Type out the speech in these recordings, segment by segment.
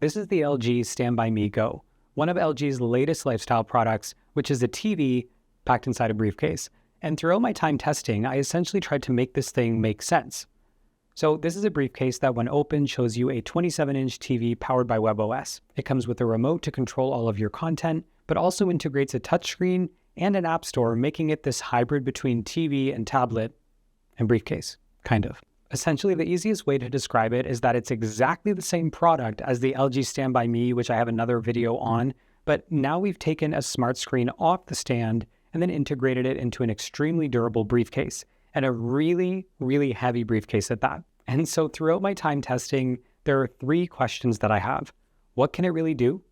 This is the LG StanbyMe GO, one of LG's latest lifestyle products, which is a TV packed inside a briefcase. And throughout my time testing, I essentially tried to make this thing make sense. So this is a briefcase that when opened shows you a 27-inch TV powered by WebOS. It comes with a remote to control all of your content, but also integrates a touchscreen and an app store, making it this hybrid between TV and tablet and briefcase, kind of. Essentially, the easiest way to describe it is that it's exactly the same product as the LG StanbyMe, which I have another video on, but now we've taken a smart screen off the stand and then integrated it into an extremely durable briefcase, and a really, really heavy briefcase at that. And so throughout my time testing, there are 3 questions that I have. What can it really do?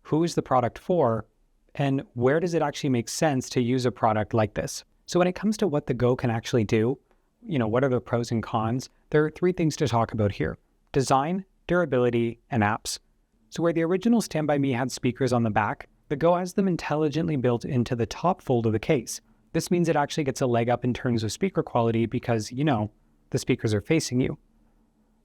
Who is the product for? And where does it actually make sense to use a product like this? So when it comes to what the Go can actually do, what are the pros and cons? There are 3 things to talk about here: design, durability, and apps. So where the original StanbyMe had speakers on the back, the Go has them intelligently built into the top fold of the case. This means it actually gets a leg up in terms of speaker quality because, the speakers are facing you.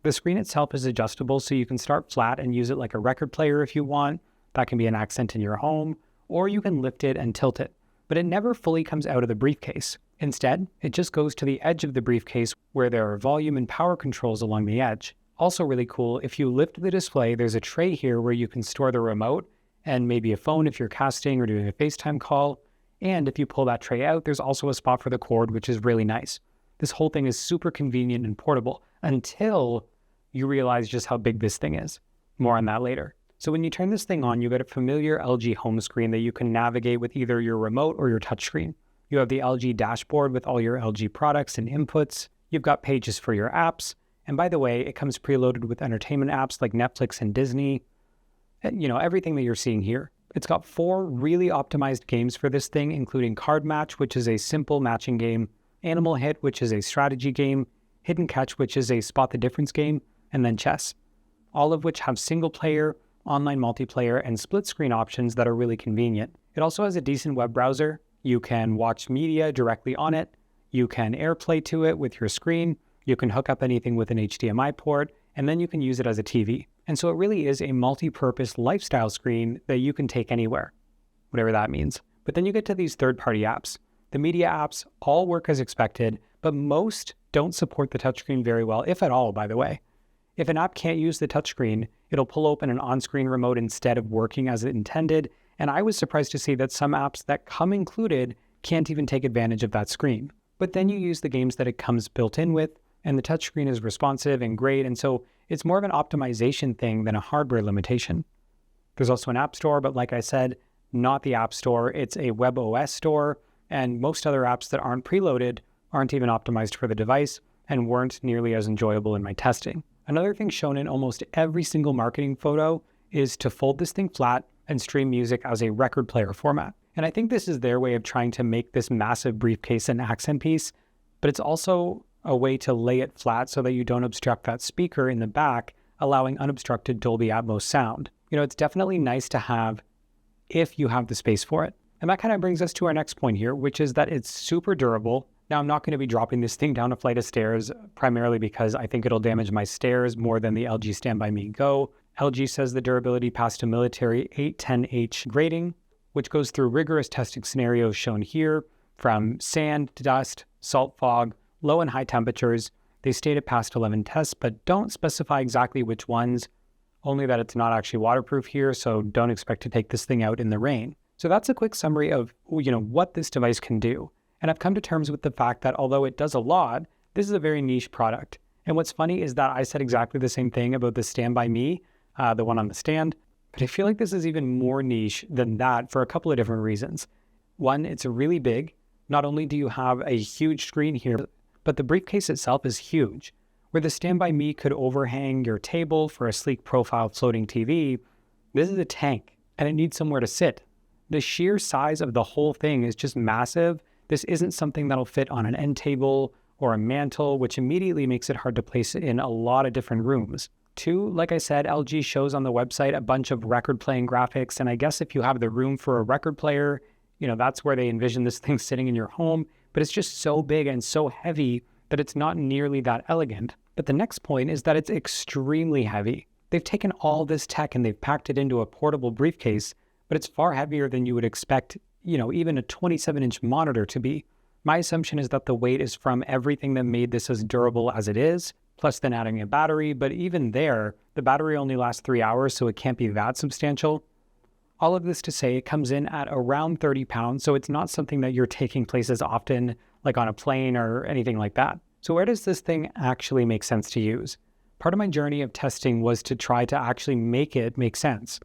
The screen itself is adjustable, so you can start flat and use it like a record player if you want. That can be an accent in your home, or you can lift it and tilt it. But it never fully comes out of the briefcase. Instead, it just goes to the edge of the briefcase where there are volume and power controls along the edge. Also really cool, if you lift the display, there's a tray here where you can store the remote and maybe a phone if you're casting or doing a FaceTime call. And if you pull that tray out, there's also a spot for the cord, which is really nice. This whole thing is super convenient and portable until you realize just how big this thing is. More on that later. So when you turn this thing on, you get a familiar LG home screen that you can navigate with either your remote or your touchscreen. You have the LG dashboard with all your LG products and inputs. You've got pages for your apps. And by the way, it comes preloaded with entertainment apps like Netflix and Disney. And, everything that you're seeing here. It's got 4 really optimized games for this thing, including Card Match, which is a simple matching game, Animal Hit, which is a strategy game, Hidden Catch, which is a spot the difference game, and then Chess. All of which have single player, online multiplayer, and split screen options that are really convenient. It also has a decent web browser. You can watch media directly on it. You can AirPlay to it with your screen. You can hook up anything with an HDMI port, and then you can use it as a TV. And so it really is a multi-purpose lifestyle screen that you can take anywhere, whatever that means. But then you get to these third-party apps. The media apps all work as expected, but most don't support the touchscreen very well, if at all, by the way. If an app can't use the touchscreen, it'll pull open an on-screen remote instead of working as it intended. And I was surprised to see that some apps that come included can't even take advantage of that screen. But then you use the games that it comes built in with, and the touchscreen is responsive and great. And so it's more of an optimization thing than a hardware limitation. There's also an app store, but like I said, not the app store. It's a WebOS store, and most other apps that aren't preloaded aren't even optimized for the device and weren't nearly as enjoyable in my testing. Another thing shown in almost every single marketing photo is to fold this thing flat and stream music as a record player format. And I think this is their way of trying to make this massive briefcase an accent piece, but it's also a way to lay it flat so that you don't obstruct that speaker in the back, allowing unobstructed Dolby Atmos sound. It's definitely nice to have if you have the space for it. And that kind of brings us to our next point here, which is that it's super durable. Now, I'm not going to be dropping this thing down a flight of stairs, primarily because I think it'll damage my stairs more than the LG StanbyMe GO. LG says the durability passed a military 810H grading, which goes through rigorous testing scenarios shown here, from sand to dust, salt fog, low and high temperatures. They state it passed 11 tests, but don't specify exactly which ones, only that it's not actually waterproof here, so don't expect to take this thing out in the rain. So that's a quick summary of, what this device can do. And I've come to terms with the fact that although it does a lot, this is a very niche product. And what's funny is that I said exactly the same thing about the StanbyMe, the one on the stand, but I feel like this is even more niche than that for a couple of different reasons. One, it's really big. Not only do you have a huge screen here, but the briefcase itself is huge. Where the StanbyMe could overhang your table for a sleek profile floating TV, this is a tank, and it needs somewhere to sit. The sheer size of the whole thing is just massive. This isn't something that'll fit on an end table or a mantle, which immediately makes it hard to place in a lot of different rooms. 2, like I said, LG shows on the website a bunch of record playing graphics, and I guess if you have the room for a record player, that's where they envision this thing sitting in your home, but it's just so big and so heavy that it's not nearly that elegant. But the next point is that it's extremely heavy. They've taken all this tech and they've packed it into a portable briefcase, but it's far heavier than you would expect, even a 27-inch monitor to be. My assumption is that the weight is from everything that made this as durable as it is, plus then adding a battery, but even there, the battery only lasts 3 hours, so it can't be that substantial. All of this to say, it comes in at around 30 pounds, so it's not something that you're taking places often, like on a plane or anything like that. So where does this thing actually make sense to use? Part of my journey of testing was to try to actually make it make sense.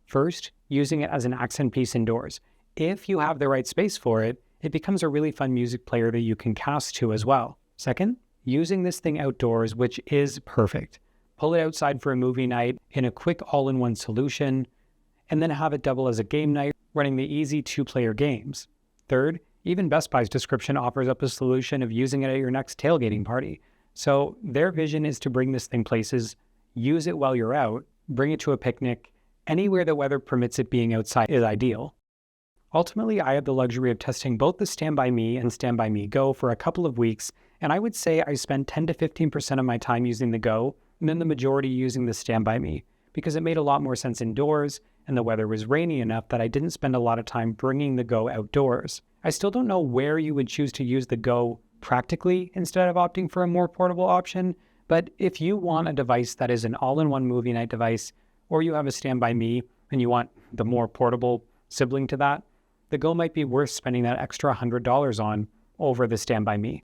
First, using it as an accent piece indoors. If you have the right space for it, it becomes a really fun music player that you can cast to as well. Second, using this thing outdoors, which is perfect. Pull it outside for a movie night in a quick all-in-one solution, and then have it double as a game night, running the easy 2-player games. Third, even Best Buy's description offers up a solution of using it at your next tailgating party. So their vision is to bring this thing places, use it while you're out, bring it to a picnic, anywhere the weather permits it being outside is ideal. Ultimately, I had the luxury of testing both the StanbyMe and StanbyMe GO for a couple of weeks, and I would say I spent 10 to 15% of my time using the GO, and then the majority using the StanbyMe, because it made a lot more sense indoors, and the weather was rainy enough that I didn't spend a lot of time bringing the GO outdoors. I still don't know where you would choose to use the GO practically instead of opting for a more portable option, but if you want a device that is an all-in-one movie night device, or you have a StanbyMe and you want the more portable sibling to that, the GO might be worth spending that extra $100 on over the StanbyMe.